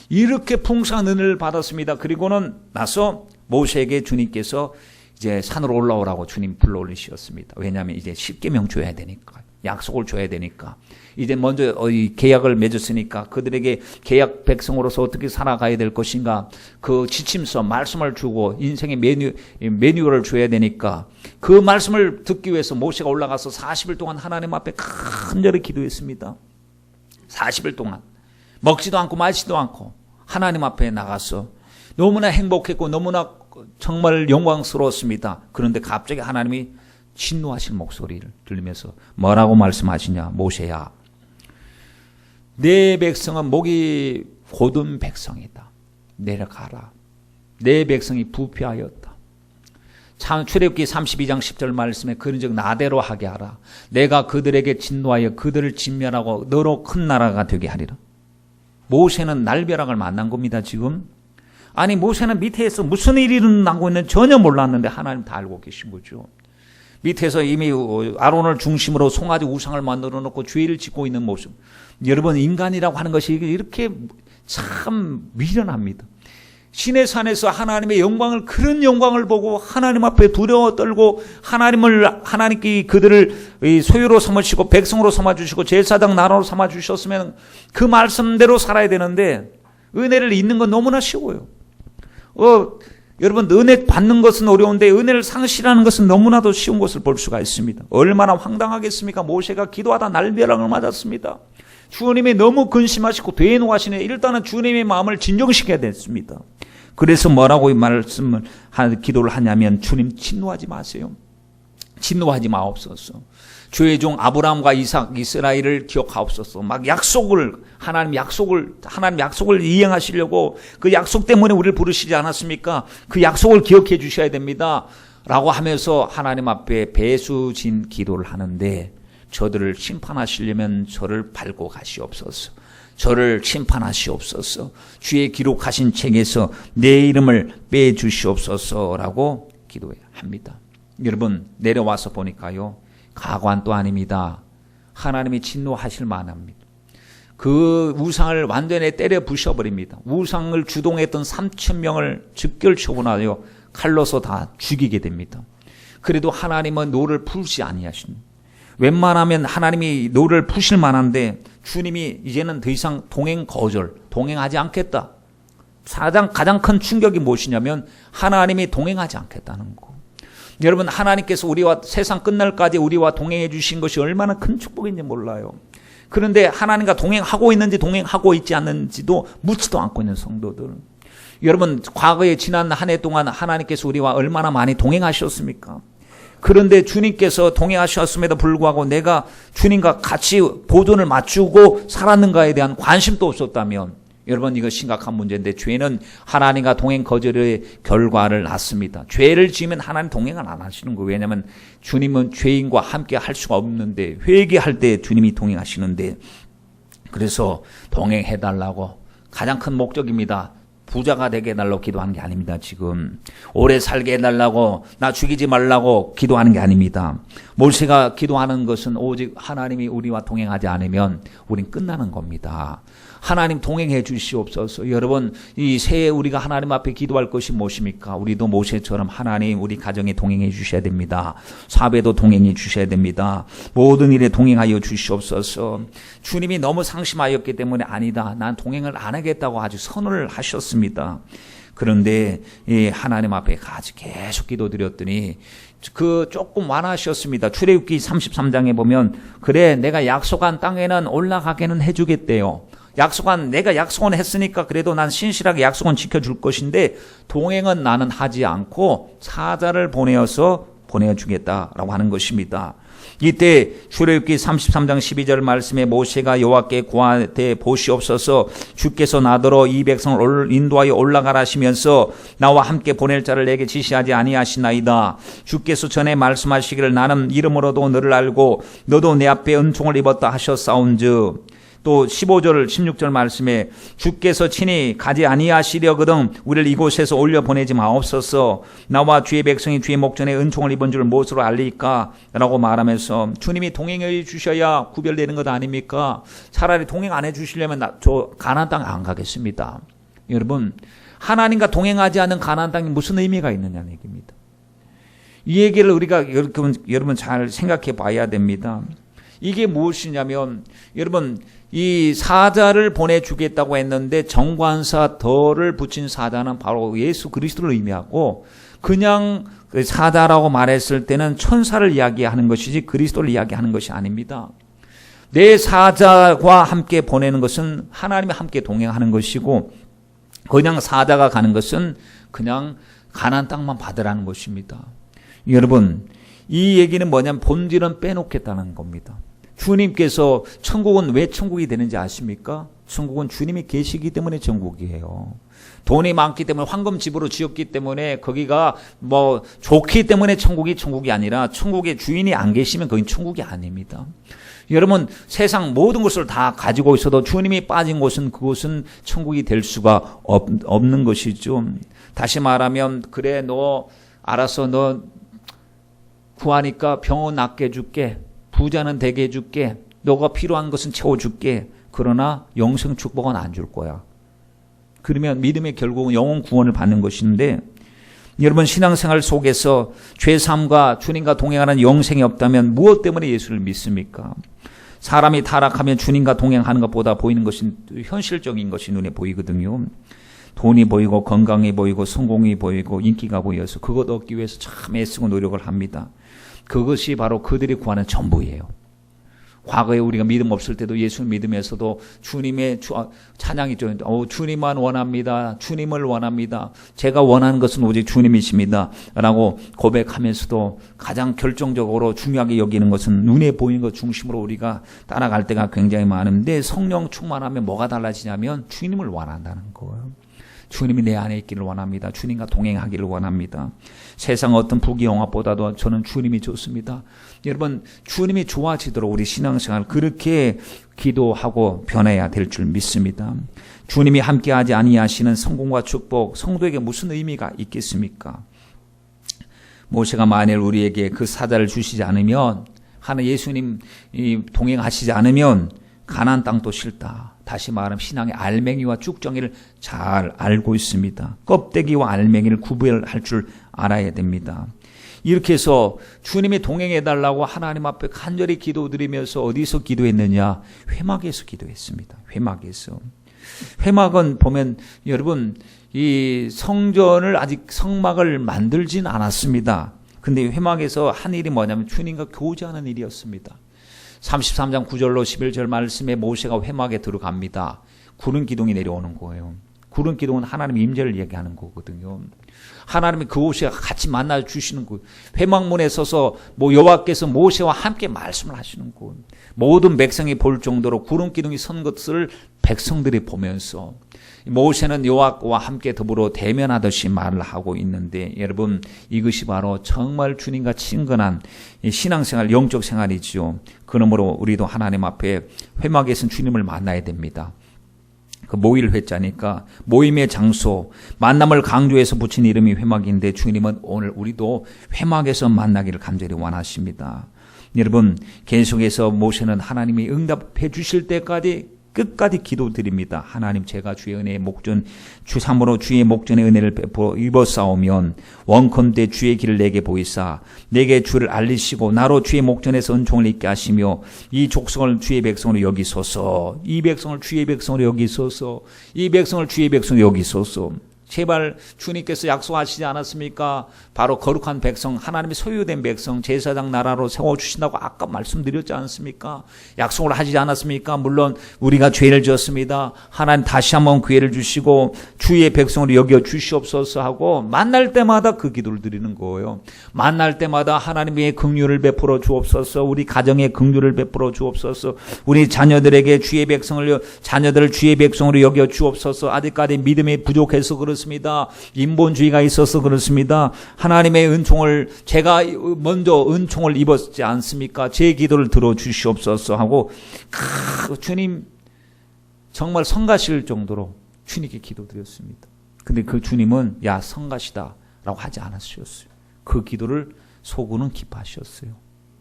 이렇게 풍성한 은혜를 받았습니다. 그리고는 나서 모세에게 주님께서 이제 산으로 올라오라고 주님 불러 올리셨습니다. 왜냐하면 이제 십계명 줘야 되니까, 약속을 줘야 되니까, 이제 먼저 계약을 맺었으니까 그들에게 계약 백성으로서 어떻게 살아가야 될 것인가, 그 지침서 말씀을 주고 인생의 매뉴얼을 줘야 되니까 그 말씀을 듣기 위해서 모세가 올라가서 40일 동안 하나님 앞에 간절히 기도했습니다. 40일 동안 먹지도 않고 마시지도 않고 하나님 앞에 나가서 너무나 행복했고 너무나 정말 영광스러웠습니다. 그런데 갑자기 하나님이 진노하신 목소리를 들리면서 뭐라고 말씀하시냐? 모세야, 내 백성은 목이 곧은 백성이다. 내려가라. 내 백성이 부패하였다. 참 출애굽기 32장 10절 말씀에 그런즉 나대로 하게 하라. 내가 그들에게 진노하여 그들을 진멸하고 너로 큰 나라가 되게 하리라. 모세는 날벼락을 만난 겁니다. 지금 아니, 모세는 밑에서 무슨 일이 일어나고 있는지 전혀 몰랐는데 하나님 다 알고 계신 거죠. 밑에서 이미 아론을 중심으로 송아지 우상을 만들어 놓고 죄를 짓고 있는 모습. 여러분, 인간이라고 하는 것이 이렇게 참 미련합니다. 신의 산에서 하나님의 영광을, 그런 영광을 보고 하나님 앞에 두려워 떨고 하나님께 그들을 소유로 삼으시고 백성으로 삼아주시고 제사장 나라로 삼아주셨으면 그 말씀대로 살아야 되는데 은혜를 잊는 건 너무나 쉬워요. 여러분, 은혜 받는 것은 어려운데 은혜를 상실하는 것은 너무나도 쉬운 것을 볼 수가 있습니다. 얼마나 황당하겠습니까? 모세가 기도하다 날벼락을 맞았습니다. 주님이 너무 근심하시고 대노하시네. 일단은 주님의 마음을 진정시켜야 됐습니다. 그래서 뭐라고 기도를 하냐면, 주님 진노하지 마세요. 진노하지 마옵소서. 주의 종 아브라함과 이삭, 이스라엘을 기억하옵소서. 막 하나님 약속을 이행하시려고 그 약속 때문에 우리를 부르시지 않았습니까? 그 약속을 기억해 주셔야 됩니다. 라고 하면서 하나님 앞에 배수진 기도를 하는데, 저들을 심판하시려면 저를 밟고 가시옵소서. 저를 심판하시옵소서. 주의 기록하신 책에서 내 이름을 빼주시옵소서라고 기도합니다. 여러분, 내려와서 보니까요, 가관도 아닙니다. 하나님이 진노하실 만합니다. 그 우상을 완전히 때려 부셔버립니다. 우상을 주동했던 3,000명을 즉결 처분하여 칼로서 다 죽이게 됩니다. 그래도 하나님은 노를 풀지 아니하십니다. 웬만하면 하나님이 노를 푸실 만한데 주님이 이제는 더 이상 동행하지 않겠다. 가장 큰 충격이 무엇이냐면 하나님이 동행하지 않겠다는 거. 여러분, 하나님께서 우리와 세상 끝날까지 우리와 동행해 주신 것이 얼마나 큰 축복인지 몰라요. 그런데 하나님과 동행하고 있는지 동행하고 있지 않는지도 묻지도 않고 있는 성도들. 여러분, 과거에 지난 한 해 동안 하나님께서 우리와 얼마나 많이 동행하셨습니까? 그런데 주님께서 동행하셨음에도 불구하고 내가 주님과 같이 보존을 맞추고 살았는가에 대한 관심도 없었다면, 여러분, 이거 심각한 문제인데, 죄는 하나님과 동행 거절의 결과를 낳습니다. 죄를 지으면 하나님 동행을 안 하시는 거예요. 왜냐하면 주님은 죄인과 함께 할 수가 없는데, 회개할 때 주님이 동행하시는데, 그래서 동행해달라고 가장 큰 목적입니다. 부자가 되게 해달라고 기도하는 게 아닙니다. 지금 오래 살게 해달라고, 나 죽이지 말라고 기도하는 게 아닙니다. 모세가 기도하는 것은 오직 하나님이 우리와 동행하지 않으면 우린 끝나는 겁니다. 하나님 동행해 주시옵소서. 여러분, 이 새해 우리가 하나님 앞에 기도할 것이 무엇입니까? 우리도 모세처럼 하나님 우리 가정에 동행해 주셔야 됩니다. 사업에도 동행해 주셔야 됩니다. 모든 일에 동행하여 주시옵소서. 주님이 너무 상심하였기 때문에 아니다, 난 동행을 안 하겠다고 아주 선언을 하셨습니다. 그런데 하나님 앞에 계속 기도드렸더니 조금 완화하셨습니다. 출애굽기 33장에 보면, 그래, 내가 약속한 땅에는 올라가게는 해주겠대요. 내가 약속은 했으니까 그래도 난 신실하게 약속은 지켜줄 것인데 동행은 나는 하지 않고 사자를 보내어서 보내주겠다라고 하는 것입니다. 이때 출애굽기 33장 12절 말씀에 모세가 여호와께 구하되 보시옵소서 주께서 나더러 이 백성을 인도하여 올라가라 하시면서 나와 함께 보낼 자를 내게 지시하지 아니하시나이다. 주께서 전에 말씀하시기를 나는 이름으로도 너를 알고 너도 내 앞에 은총을 입었다 하셨사온즉 또 15절 16절 말씀에 주께서 친히 가지 아니하시려거든 우리를 이곳에서 올려 보내지 마옵소서. 나와 주의 백성이 주의 목전에 은총을 입은 줄 무엇으로 알리까? 라고 말하면서 주님이 동행해 주셔야 구별되는 것 아닙니까? 차라리 동행 안 해 주시려면 저 가나안 땅 안 가겠습니다. 여러분, 하나님과 동행하지 않은 가나안 땅이 무슨 의미가 있느냐는 얘기입니다. 이 얘기를 우리가 여러분 잘 생각해 봐야 됩니다. 이게 무엇이냐면 여러분 이 사자를 보내주겠다고 했는데 정관사 덜을 붙인 사자는 바로 예수 그리스도를 의미하고 그냥 사자라고 말했을 때는 천사를 이야기하는 것이지 그리스도를 이야기하는 것이 아닙니다. 내 사자와 함께 보내는 것은 하나님이 함께 동행하는 것이고 그냥 사자가 가는 것은 그냥 가나안 땅만 받으라는 것입니다. 여러분 이 얘기는 뭐냐면 본질은 빼놓겠다는 겁니다. 주님께서 천국은 왜 천국이 되는지 아십니까? 천국은 주님이 계시기 때문에 천국이에요. 돈이 많기 때문에 황금집으로 지었기 때문에 거기가 뭐 좋기 때문에 천국이 아니라 천국의 주인이 안 계시면 거긴 천국이 아닙니다. 여러분 세상 모든 것을 다 가지고 있어도 주님이 빠진 곳은 그곳은 천국이 될 수가 없는 것이죠. 다시 말하면 그래 너 알아서 너 구하니까 병은 낫게 해줄게. 부자는 되게 해줄게. 너가 필요한 것은 채워줄게. 그러나 영생 축복은 안 줄 거야. 그러면 믿음의 결국은 영혼 구원을 받는 것인데 여러분 신앙생활 속에서 죄사함과 주님과 동행하는 영생이 없다면 무엇 때문에 예수를 믿습니까? 사람이 타락하면 주님과 동행하는 것보다 보이는 것은 현실적인 것이 눈에 보이거든요. 돈이 보이고 건강이 보이고 성공이 보이고 인기가 보여서 그것 얻기 위해서 참 애쓰고 노력을 합니다. 그것이 바로 그들이 구하는 전부예요. 과거에 우리가 믿음 없을 때도 예수 믿으면서도 주님의 찬양이죠. 주님만 원합니다. 주님을 원합니다. 제가 원하는 것은 오직 주님이십니다. 라고 고백하면서도 가장 결정적으로 중요하게 여기는 것은 눈에 보이는 것 중심으로 우리가 따라갈 때가 굉장히 많은데 성령 충만하면 뭐가 달라지냐면 주님을 원한다는 거예요. 주님이 내 안에 있기를 원합니다. 주님과 동행하기를 원합니다. 세상 어떤 부귀영화보다도 저는 주님이 좋습니다. 여러분 주님이 좋아지도록 우리 신앙생활 그렇게 기도하고 변해야 될 줄 믿습니다. 주님이 함께하지 아니하시는 성공과 축복 성도에게 무슨 의미가 있겠습니까? 모세가 만일 우리에게 그 사자를 주시지 않으면 예수님 동행하시지 않으면 가나안 땅도 싫다. 다시 말하면 신앙의 알맹이와 쭉정이를 잘 알고 있습니다. 껍데기와 알맹이를 구별할 줄 알아야 됩니다. 이렇게 해서 주님이 동행해달라고 하나님 앞에 간절히 기도드리면서 어디서 기도했느냐? 회막에서 기도했습니다. 회막에서. 회막은 보면 여러분 이 성전을 아직 성막을 만들진 않았습니다. 근데 회막에서 한 일이 뭐냐면 주님과 교제하는 일이었습니다. 33장 9절로 11절 말씀에 모세가 회막에 들어갑니다. 구름 기둥이 내려오는 거예요. 구름 기둥은 하나님의 임재를 얘기하는 거거든요. 하나님이 그곳에 같이 만나 주시는 곳. 회막문에 서서 여호와께서 모세와 함께 말씀을 하시는 곳. 모든 백성이 볼 정도로 구름 기둥이 선 것을 백성들이 보면서 모세는 여호와와 함께 더불어 대면하듯이 말을 하고 있는데 여러분 이것이 바로 정말 주님과 친근한 신앙생활 영적 생활이죠. 그러므로 우리도 하나님 앞에 회막에서는 주님을 만나야 됩니다. 그 모일 회자니까 모임의 장소 만남을 강조해서 붙인 이름이 회막인데 주님은 오늘 우리도 회막에서 만나기를 간절히 원하십니다. 여러분 계속해서 모세는 하나님이 응답해 주실 때까지 끝까지 기도드립니다. 하나님 제가 주의 은혜의 목전 참으로 주의 목전의 은혜를 베풀어 입어싸우면 원컨대 주의 길을 내게 보이사 내게 주를 알리시고 나로 주의 목전에서 은총을 있게 하시며 이 족속을 주의 백성으로 여기소서 이 백성을 주의 백성으로 여기소서 이 백성을 주의 백성으로 여기소서 제발 주님께서 약속하시지 않았습니까? 바로 거룩한 백성, 하나님의 소유된 백성, 제사장 나라로 세워주신다고 아까 말씀드렸지 않습니까? 약속을 하지 않았습니까? 물론 우리가 죄를 지었습니다. 하나님 다시 한번 기회를 주시고 주의 백성으로 여겨 주시옵소서 하고 만날 때마다 그 기도를 드리는 거예요. 만날 때마다 하나님의 긍휼을 베풀어 주옵소서, 우리 가정에 긍휼을 베풀어 주옵소서, 우리 자녀들에게 주의 백성을, 자녀들을 주의 백성으로 여겨 주옵소서. 아직까지 믿음이 부족해서 그렇습니다. 인본주의가 있어서 그렇습니다. 하나님의 은총을, 제가 먼저 은총을 입었지 않습니까? 제 기도를 들어주시옵소서 하고 주님 정말 성가실 정도로 주님께 기도드렸습니다. 근데 그 주님은 야 성가시다 라고 하지 않으셨어요. 그 기도를 속으로는 기뻐하셨어요.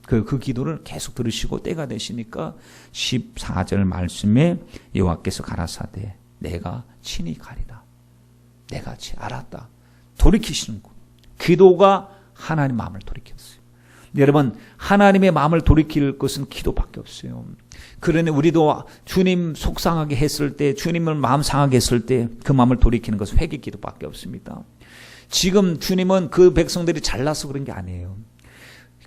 그 기도를 계속 들으시고 때가 되시니까 14절 말씀에 여호와께서 가라사대 내가 친히 가리라. 내가 알았다. 돌이키시는 것. 기도가 하나님 마음을 돌이켰어요. 여러분, 하나님의 마음을 돌이킬 것은 기도밖에 없어요. 그러니 우리도 주님 속상하게 했을 때, 주님을 마음 상하게 했을 때 그 마음을 돌이키는 것은 회개 기도밖에 없습니다. 지금 주님은 그 백성들이 잘나서 그런 게 아니에요.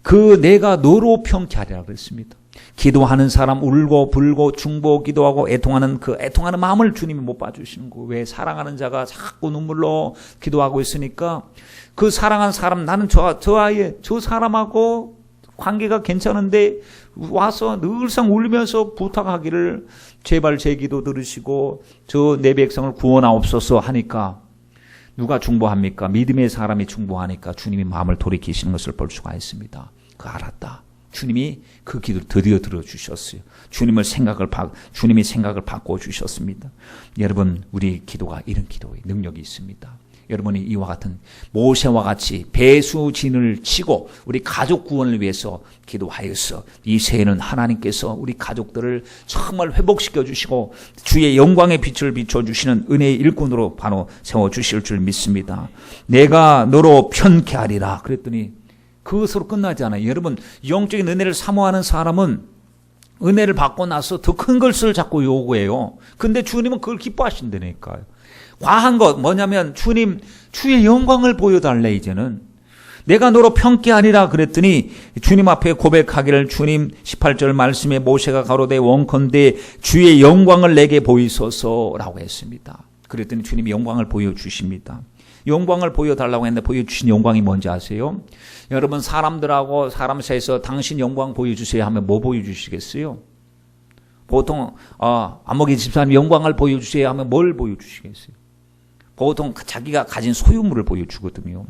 그 내가 너로 평케하리라 그랬습니다. 기도하는 사람 울고 불고 중보 기도하고 애통하는 그 애통하는 마음을 주님이 못 봐주시는 거예요. 왜? 사랑하는 자가 자꾸 눈물로 기도하고 있으니까 그 사랑하는 사람, 나는 저 사람하고 관계가 괜찮은데 와서 늘상 울면서 부탁하기를 제발 제 기도 들으시고 저 내 백성을 구원하옵소서 하니까 누가 중보합니까? 믿음의 사람이 중보하니까 주님이 마음을 돌이키시는 것을 볼 수가 있습니다. 그 알았다. 주님이 그 기도를 드디어 들어주셨어요. 주님이 생각을 바꿔 주셨습니다. 여러분, 우리 기도가 이런 기도의 능력이 있습니다. 여러분이 이와 같은 모세와 같이 배수진을 치고 우리 가족 구원을 위해서 기도하였어. 이 새해는 하나님께서 우리 가족들을 정말 회복시켜 주시고 주의 영광의 빛을 비춰주시는 은혜의 일꾼으로 바로 세워주실 줄 믿습니다. 내가 너로 편케하리라 그랬더니 그것으로 끝나지 않아요. 여러분, 영적인 은혜를 사모하는 사람은 은혜를 받고 나서 더 큰 것을 자꾸 요구해요. 근데 주님은 그걸 기뻐하신다니까요. 과한 것 뭐냐면 주님 주의 영광을 보여달래. 이제는 내가 너로 평케하리라 그랬더니 주님 앞에 고백하기를 주님 18절 말씀에 모세가 가로되 원컨대 주의 영광을 내게 보이소서라고 했습니다. 그랬더니 주님이 영광을 보여주십니다. 영광을 보여달라고 했는데 보여주신 영광이 뭔지 아세요? 여러분, 사람들하고 사람 사이에서 당신 영광 보여주세요 하면 뭐 보여주시겠어요? 보통 안목의 집사님 영광을 보여주세요 하면 뭘 보여주시겠어요? 보통 자기가 가진 소유물을 보여주거든요.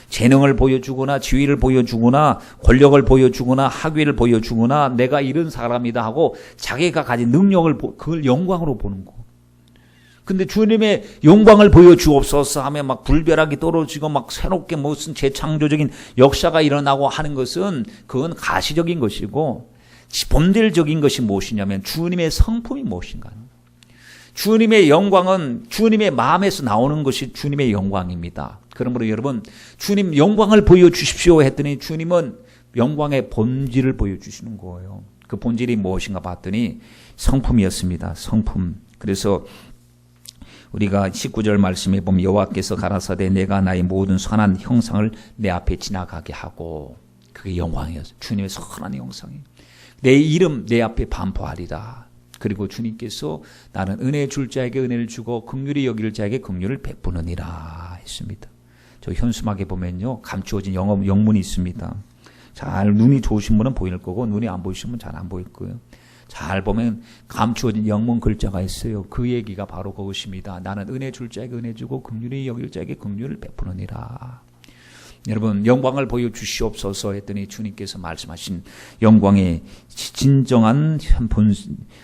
재능을 보여주거나 지위를 보여주거나 권력을 보여주거나 학위를 보여주거나 내가 이런 사람이다 하고 자기가 가진 능력을 그걸 영광으로 보는 거. 근데 주님의 영광을 보여주옵소서 하면 막 불벼락이 떨어지고 막 새롭게 무슨 재창조적인 역사가 일어나고 하는 것은 그건 가시적인 것이고 본질적인 것이 무엇이냐면 주님의 성품이 무엇인가. 주님의 영광은 주님의 마음에서 나오는 것이 주님의 영광입니다. 그러므로 여러분, 주님 영광을 보여주십시오 했더니 주님은 영광의 본질을 보여주시는 거예요. 그 본질이 무엇인가 봤더니 성품이었습니다. 성품. 그래서 우리가 19절 말씀에 보면 여호와께서 가라사대 내가 나의 모든 선한 형상을 내 앞에 지나가게 하고, 그게 영광이었어요. 주님의 선한 형상이 내 이름 내 앞에 반포하리라. 그리고 주님께서 나는 은혜 줄 자에게 은혜를 주고 긍휼히 여길 자에게 긍휼을 베푸느니라 했습니다. 저 현수막에 보면요, 감추어진 영문이 있습니다. 잘 눈이 좋으신 분은 보일 거고 눈이 안 보이신 분은 잘 안 보일 거예요. 잘 보면 감추어진 영문 글자가 있어요. 그 얘기가 바로 그것입니다. 나는 은혜 줄 자에게 은혜 주고 긍휼히 여길 자에게 긍휼을 베푸느니라. 여러분, 영광을 보여주시옵소서 했더니 주님께서 말씀하신 영광의 진정한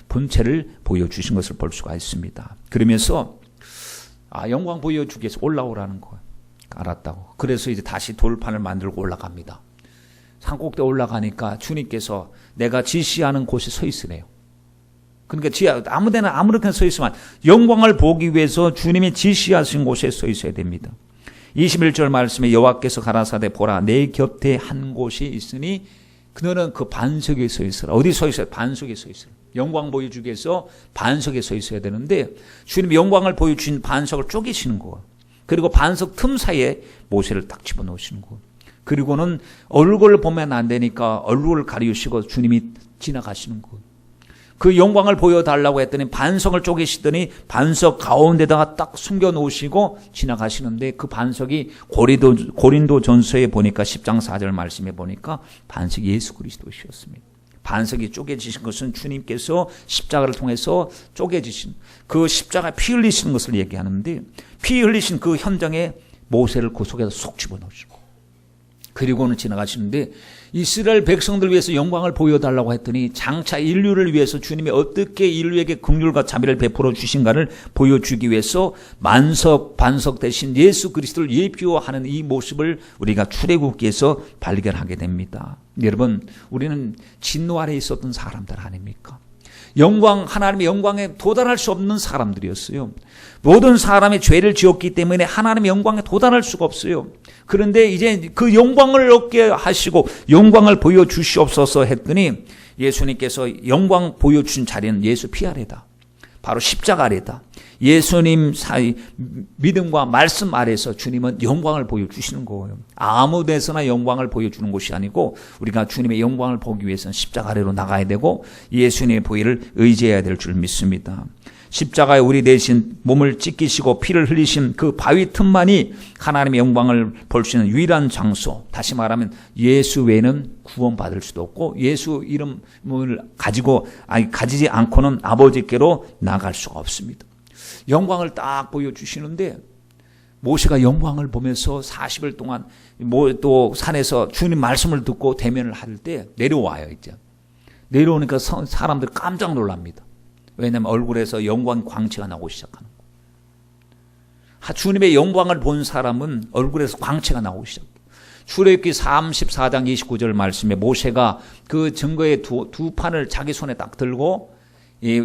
본체를 보여주신 것을 볼 수가 있습니다. 그러면서 영광 보여주기 위해서 올라오라는 거예요. 알았다고. 그래서 이제 다시 돌판을 만들고 올라갑니다. 산꼭대에 올라가니까 주님께서 내가 지시하는 곳에 서 있으래요. 그러니까 아무데나 아무렇게나 서 있으면 영광을 보기 위해서 주님이 지시하신 곳에 서 있어야 됩니다. 21절 말씀에 여호와께서 가라사대 보라 내 곁에 한 곳이 있으니 그너는 그 반석에 서 있으라. 어디 서 있어요? 반석에 서 있어요. 영광 보여주기 위해서 반석에 서 있어야 되는데 주님이 영광을 보여주신 반석을 쪼개시는 거예요. 그리고 반석 틈 사이에 모세를 딱 집어넣으시는 거예요. 그리고는 얼굴을 보면 안 되니까 얼굴을 가리우시고 주님이 지나가시는 거예요. 그 영광을 보여달라고 했더니 반석을 쪼개시더니 반석 가운데다가 딱 숨겨놓으시고 지나가시는데, 그 반석이 고린도 전서에 보니까 10장 4절 말씀에 보니까 반석이 예수 그리스도셨습니다. 반석이 쪼개지신 것은 주님께서 십자가를 통해서 쪼개지신 그 십자가 피 흘리시는 것을 얘기하는데, 피 흘리신 그 현장에 모세를 그 속에서 쏙 집어넣으시고 그리고는 지나가시는데, 이스라엘 백성들 위해서 영광을 보여달라고 했더니 장차 인류를 위해서 주님이 어떻게 인류에게 긍휼과 자비를 베풀어 주신가를 보여주기 위해서 반석 대신 예수 그리스도를 예표하는 이 모습을 우리가 출애굽기에서 발견하게 됩니다. 여러분, 우리는 진노 아래에 있었던 사람들 아닙니까? 하나님의 영광에 도달할 수 없는 사람들이었어요. 모든 사람이 죄를 지었기 때문에 하나님의 영광에 도달할 수가 없어요. 그런데 이제 그 영광을 얻게 하시고 영광을 보여주시옵소서 했더니, 예수님께서 영광 보여주신 자리는 예수 피 아래다. 바로 십자가 아래다. 예수님 사이 믿음과 말씀 아래서 주님은 영광을 보여주시는 거예요. 아무 데서나 영광을 보여주는 것이 아니고, 우리가 주님의 영광을 보기 위해서는 십자가 아래로 나가야 되고 예수님의 보혈을 의지해야 될 줄 믿습니다. 십자가에 우리 대신 몸을 찢기시고 피를 흘리신 그 바위 틈만이 하나님의 영광을 볼 수 있는 유일한 장소, 다시 말하면 예수 외에는 구원받을 수도 없고 예수 이름을 가지지 않고는 아버지께로 나갈 수가 없습니다. 영광을 딱 보여주시는데, 모세가 영광을 보면서 40일 동안 또 산에서 주님 말씀을 듣고 대면을 할 때 내려와요. 이제 내려오니까 사람들 깜짝 놀랍니다. 왜냐하면 얼굴에서 영광 광채가 나오기 시작하는 거예요. 주님의 영광을 본 사람은 얼굴에서 광채가 나오기 시작해요. 출애굽기 34장 29절 말씀에 모세가 그 증거의 두 판을 자기 손에 딱 들고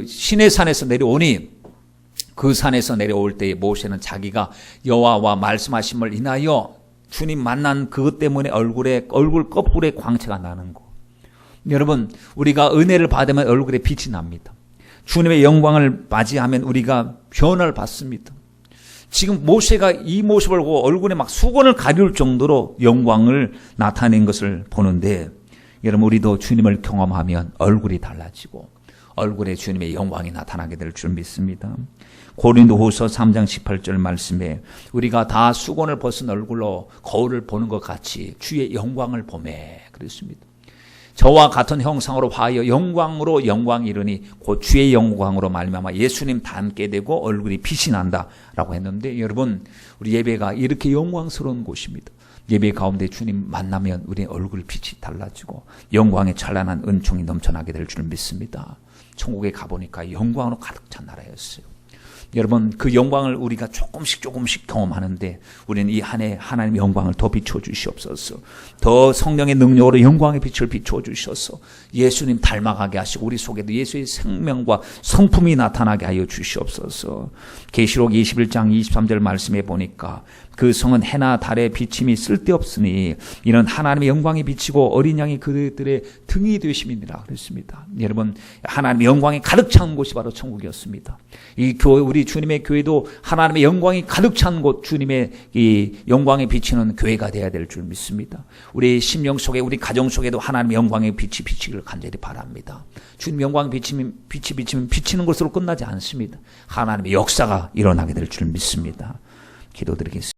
시내산에서 내려오니, 그 산에서 내려올 때에 모세는 자기가 여호와와 말씀하심을 인하여 주님 만난 그것 때문에 얼굴 거풀에 광채가 나는 거. 여러분, 우리가 은혜를 받으면 얼굴에 빛이 납니다. 주님의 영광을 맞이하면 우리가 변화를 받습니다. 지금 모세가 이 모습을 보고 얼굴에 막 수건을 가릴 정도로 영광을 나타낸 것을 보는데, 여러분, 우리도 주님을 경험하면 얼굴이 달라지고 얼굴에 주님의 영광이 나타나게 될 줄 믿습니다. 고린도후서 3장 18절 말씀에 우리가 다 수건을 벗은 얼굴로 거울을 보는 것 같이 주의 영광을 보매 그랬습니다. 저와 같은 형상으로 화하여 영광으로 영광이 이르니 곧 주의 영광으로 말미암아 예수님 닮게 되고 얼굴이 빛이 난다라고 했는데, 여러분, 우리 예배가 이렇게 영광스러운 곳입니다. 예배 가운데 주님 만나면 우리의 얼굴 빛이 달라지고 영광의 찬란한 은총이 넘쳐나게 될 줄 믿습니다. 천국에 가보니까 영광으로 가득 찬 나라였어요. 여러분, 그 영광을 우리가 조금씩 경험하는데, 우리는 이 한 해 하나님의 영광을 더 비춰주시옵소서. 더 성령의 능력으로 영광의 빛을 비춰주셔서 예수님 닮아가게 하시고 우리 속에도 예수의 생명과 성품이 나타나게 하여 주시옵소서. 계시록 21장 23절 말씀에 보니까 그 성은 해나 달의 비침이 쓸데없으니 이는 하나님의 영광이 비치고 어린 양이 그들의 등이 되심이니라 그랬습니다. 여러분, 하나님의 영광이 가득 찬 곳이 바로 천국이었습니다. 이 교회, 우리 주님의 교회도 하나님의 영광이 가득 찬 곳, 주님의 이 영광이 비치는 교회가 되어야 될 줄 믿습니다. 우리 심령 속에, 우리 가정 속에도 하나님의 영광의 빛이 비치기를 간절히 바랍니다. 주님 영광이 빛이 비치면 비치는 것으로 끝나지 않습니다. 하나님의 역사가 일어나게 될 줄 믿습니다. 기도드리겠습니다.